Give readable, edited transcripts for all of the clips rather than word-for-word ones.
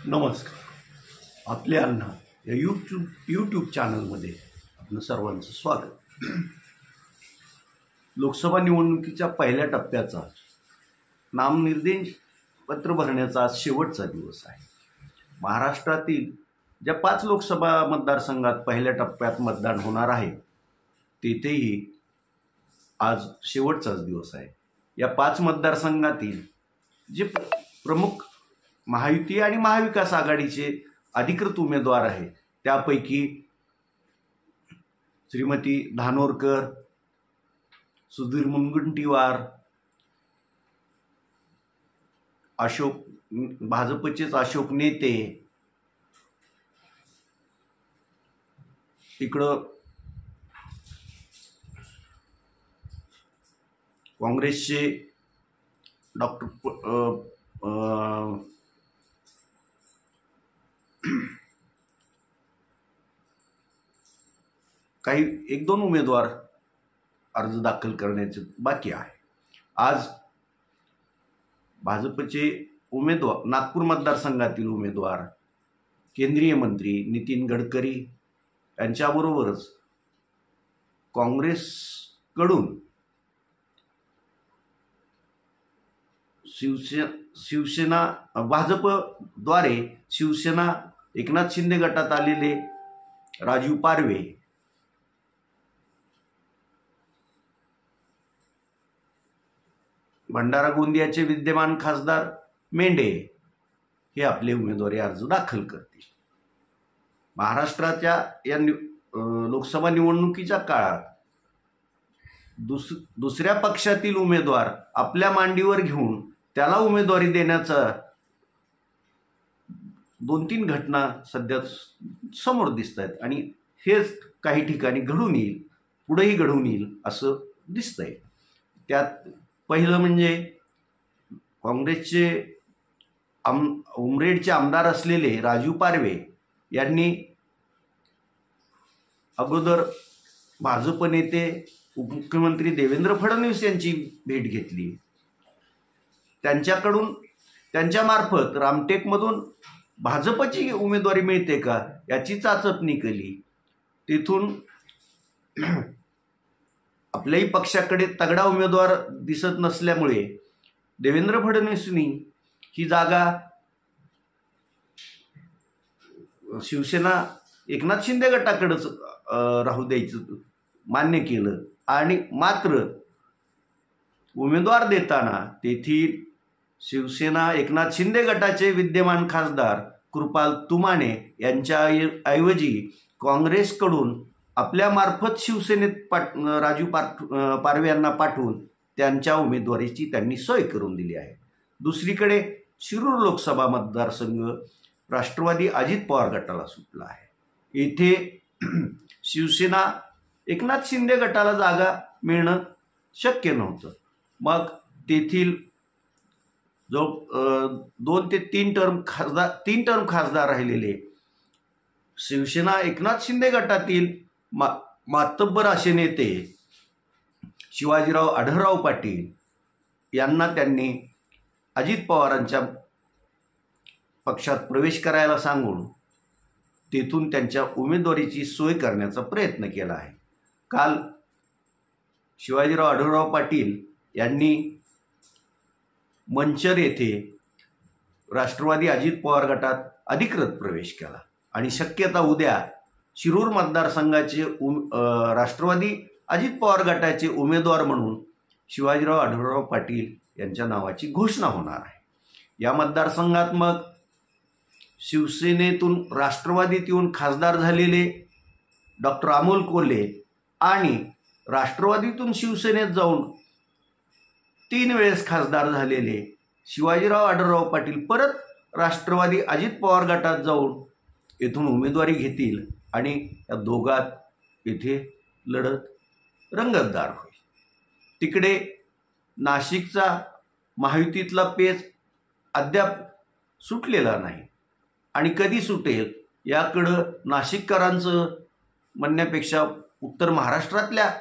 नमस्कार. आपले अण्णा या यूट्यूब चॅनलमध्ये आपलं सर्वांचं स्वागत. लोकसभा निवडणुकीच्या पहिल्या टप्प्याचा नामनिर्देशन पत्र भरण्याचा आज शेवटचा दिवस आहे. महाराष्ट्रातील ज्या 5 लोकसभा मतदारसंघात पहिल्या टप्प्यात मतदान होणार आहे तेथेही आज शेवटचाच दिवस आहे. या 5 मतदारसंघातील जे प्रमुख महायुती आणि महाविकास आघाडीचे अधिकृत उमेदवार आहेत त्यापैकी श्रीमती धानोरकर, सुधीर मुनगंटीवार, भाजपचेच अशोक नेते, इकडं काँग्रेसचे काही 1-2 उमेदवार अर्ज दाखल करण्याचे बाकी आहे. आज भाजपचे उमेदवार, नागपूर मतदारसंघातील उमेदवार, केंद्रीय मंत्री नितीन गडकरी यांच्याबरोबरच काँग्रेसकडून भाजपद्वारे शिवसेना एकनाथ शिंदे गटात आलेले राजू पारवे, भंडारा गोंदियाचे विद्यमान खासदार मेंढे हे आपले उमेदवारी अर्ज दाखल करतील. महाराष्ट्राच्या या लोकसभा निवडणुकीच्या काळात दुसऱ्या पक्षातील उमेदवार आपल्या मांडीवर घेऊन त्याला उमेदवारी देण्याचा 2-3 घटना सध्या समोर दिसत आहेत आणि हेच काही ठिकाणी घडून येईल, पुढेही घडून येईल असं दिसतंय. त्यात पहिलं म्हणजे काँग्रेसचे उमरेडचे आमदार असलेले राजू पारवे यांनी अगोदर भाजप नेते उपमुख्यमंत्री देवेंद्र फडणवीस यांची भेट घेतली. त्यांच्यामार्फत रामटेकमधून भाजपची उमेदवारी मिळते का याची चाचपणी केली. तिथून आपल्याही पक्षाकडे तगडा उमेदवार दिसत नसल्यामुळे देवेंद्र फडणवीसांनी ही जागा शिवसेना एकनाथ शिंदे गटाकडेच राहू द्यायचं मान्य केलं आणि मात्र उमेदवार देताना तेथील शिवसेना एकनाथ शिंदे गटाचे विद्यमान खासदार कृपाल तुमाने यांच्या ऐवजी काँग्रेसकडून आपल्या मार्फत शिवसेनेत राजू पारवे यांना पाठवून त्यांच्या उमेदवारीची त्यांनी सोय करून दिली आहे. दुसरीकडे शिरूर लोकसभा मतदारसंघ राष्ट्रवादी अजित पवार गटाला सुटला आहे. येथे शिवसेना एकनाथ शिंदे गटाला जागा मिळणं शक्य नव्हतं. मग तेथील जो 2 ते 3 टर्म खासदार राहिलेले शिवसेना एकनाथ शिंदे गटातील मातब्बर असे नेते शिवाजीराव आढळराव पाटील यांना त्यांनी अजित पवारांच्या पक्षात प्रवेश करायला सांगून तेथून त्यांच्या उमेदवारीची सोय करण्याचा प्रयत्न केला आहे. काल शिवाजीराव आढळराव पाटील यांनी मंचर येथे राष्ट्रवादी अजित पवार गटात अधिकृत प्रवेश केला आणि शक्यता उद्या शिरूर मतदारसंघाचे राष्ट्रवादी अजित पवार गटाचे उमेदवार म्हणून शिवाजीराव आढळराव पाटील यांच्या नावाची घोषणा होणार आहे. या मतदारसंघात मग शिवसेनेतून राष्ट्रवादीत येऊन खासदार झालेले डॉक्टर अमोल कोल्हे आणि राष्ट्रवादीतून शिवसेनेत जाऊन 3 वेळेस खासदार झालेले शिवाजीराव आढळराव पाटील परत राष्ट्रवादी अजित पवार गटात जाऊन येथून उमेदवारी घेतील आणि या दोघात येथे लढत रंगतदार होईल. तिकडे नाशिकचा महायुतीतला पेच अद्याप सुटलेला नाही आणि कधी सुटेल याकडं नाशिककरांचं म्हणण्यापेक्षा उत्तर महाराष्ट्रातल्या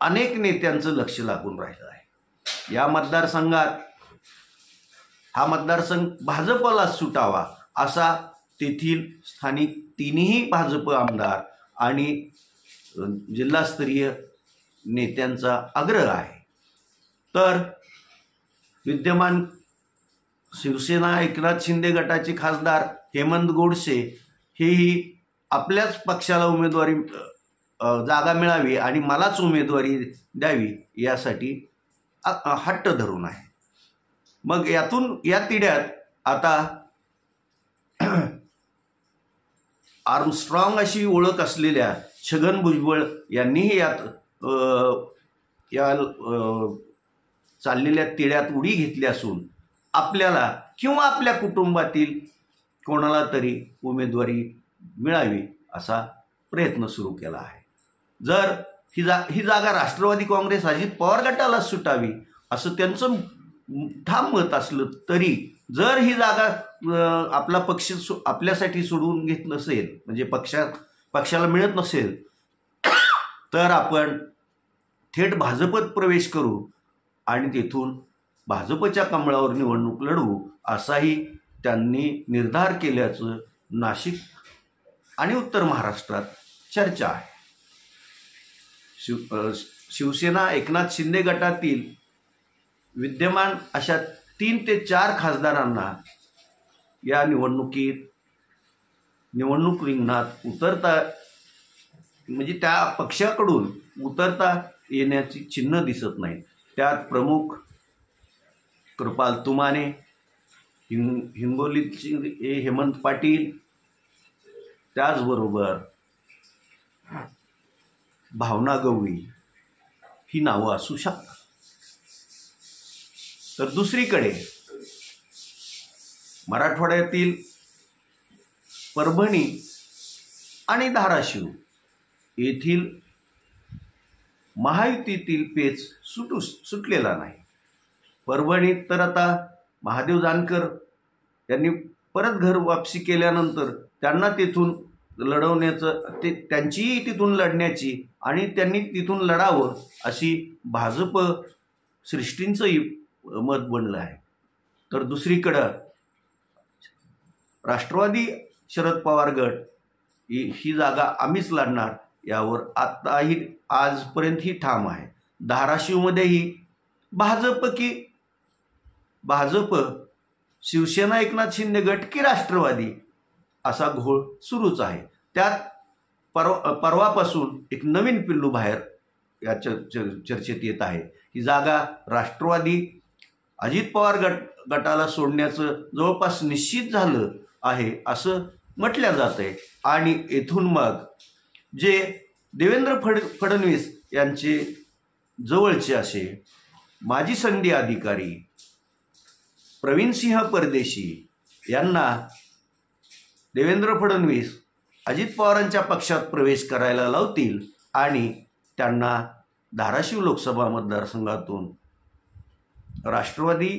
अनेक नेत्यांचं लक्ष लागून राहिलं आहे. या मतदारसंघात हा मतदारसंघ भाजपला सुटावा असा तेथील स्थानिक तिन्ही भाजप आमदार आणि जिल्हास्तरीय नेत्यांचा आग्रह आहे। तर विद्यमान शिवसेना एकनाथ शिंदे गटाचे खासदार हेमंत गोडसे हेही आपल्याच पक्षाला उमेदवारी जागा मिळावी आणि मलाच उमेदवारी द्यावी यासाठी हट्ट धरून आहे। मग या तिढ्यात आता आर्मस्ट्रॉंग अशी ओळख असलेल्या छगन भुजबळ यांनीही या चाललेल्या तिढ्यात उडी घेतली असून आपल्याला किंवा आपल्या कुटुंबातील कोणाला तरी उमेदवारी मिळावी असा प्रयत्न सुरू केला आहे। जर ही जागा राष्ट्रवादी काँग्रेस अजित पवार गटाला सुटावी असं त्यांचं ठाम मत असलं तरी जर ही जागा आपला पक्ष आपल्यासाठी सोडून घेत नसेल, म्हणजे पक्षाला मिळत नसेल, तर आपण थेट भाजपत प्रवेश करू आणि तेथून भाजपच्या कमळावर निवडणूक लढवू असाही त्यांनी निर्धार केल्याचं नाशिक आणि उत्तर महाराष्ट्रात चर्चा आहे। शिवसेना एकनाथ शिंदे गटातील विद्यमान अशा 3 ते 4 खासदारांना या निवडणूक रिंगणात उतरता, म्हणजे त्या पक्षाकडून उतरता येण्याची चिन्ह दिसत नाही। त्यात प्रमुख कृपाल तुमाने, हिंगोलीचे हेमंत पाटील, त्याचबरोबर भावना गवळी ही नावं असू शकतात। तर दुसरीकडे मराठवाड्यातील परभणी आणि धाराशिव येथील महायुतीतील पेच सुटलेला नाही। परभणीत तर आता महादेव जानकर यांनी परत घर वापसी केल्यानंतर त्यांना तिथून लढवण्याचं, त्यांचीही तिथून लढण्याची आणि त्यांनी तिथून लढावं अशी भाजप सृष्टींचंही मत बनलं आहे। तर दुसरीकडं राष्ट्रवादी शरद पवार गट ही जागा आम्हीच लढणार यावर आजपर्यंतही ठाम आहे। धाराशिवमध्येही भाजप शिवसेना एकनाथ शिंदे गट की राष्ट्रवादी असा घोळ सुरूच आहे। त्यात परवापासून एक नवीन पिल्लू बाहेर या चर्चेत येत आहे। ही जागा राष्ट्रवादी अजित पवार गटाला सोडण्याचं जवळपास निश्चित झालं आहे असं म्हटलं जात आहे। आणि येथून मग जे देवेंद्र फडणवीस यांचे जवळचे असे माजी सनदी अधिकारी प्रवीणसिंह परदेशी यांना देवेंद्र फडणवीस अजित पवारांच्या पक्षात प्रवेश करायला लावतील आणि त्यांना धाराशिव लोकसभा मतदारसंघातून राष्ट्रवादी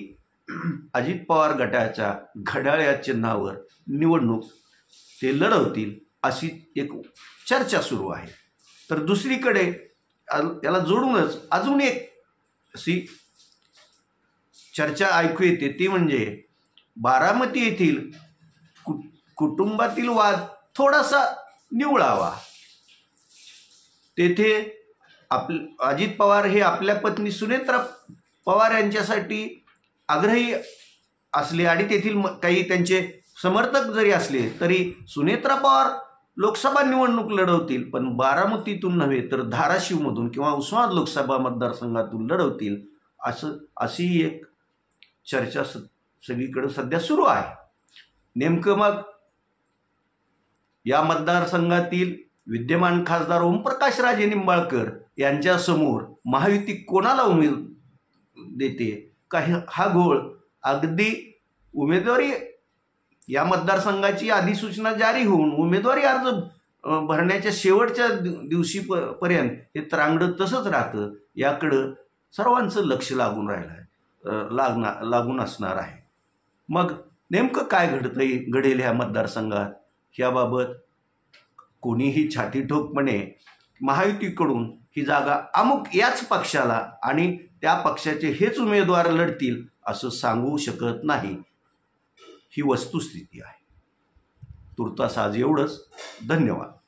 अजित पवार गटाच्या घड्याळ या चिन्हावर निवडणूक ते लढवतील अशी एक चर्चा सुरू आहे। तर दुसरीकडे याला जोडूनच अजून एक अशी चर्चा ऐकू येते, ती म्हणजे बारामती येथील कुटुंबातील वाद थोडासा निवळावा। तेथे अजित पवार हे आपल्या पत्नी सुनेत्रा पवार यांच्यासाठी आग्रही असले आणि तेथील काही त्यांचे समर्थक जरी असले तरी सुनेत्रा पवार लोकसभा निवडणूक लढवतील, पण बारामतीतून नव्हे तर धाराशिवमधून किंवा उस्मानाबाद लोकसभा मतदारसंघातून लढवतील अशी एक चर्चा सगळीकडे सध्या सुरू आहे। नेमकं मग या मतदारसंघातील विद्यमान खासदार ओमप्रकाश राजे निंबाळकर यांच्यासमोर महायुती कोणाला उमेद देते का, हा घोळ अगदी उमेदवारी या मतदारसंघाची अधिसूचना जारी होऊन उमेदवारी अर्ज भरण्याच्या शेवटच्या दिवशी पर्यंत हे त्रांगडं तसंच राहतं, याकडं सर्वांचं लक्ष लागून असणार आहे। मग नेमकं काय घडेल ह्या मतदारसंघात याबाबत कोणीही छातीठोकपणे महायुतीकडून ही जागा अमुक याच पक्षाला आणि त्या पक्षाचे हेच उमेदवार लढतील असं सांगू शकत नाही, ही वस्तुस्थिती आहे। तुर्तास आज एवढंच. धन्यवाद.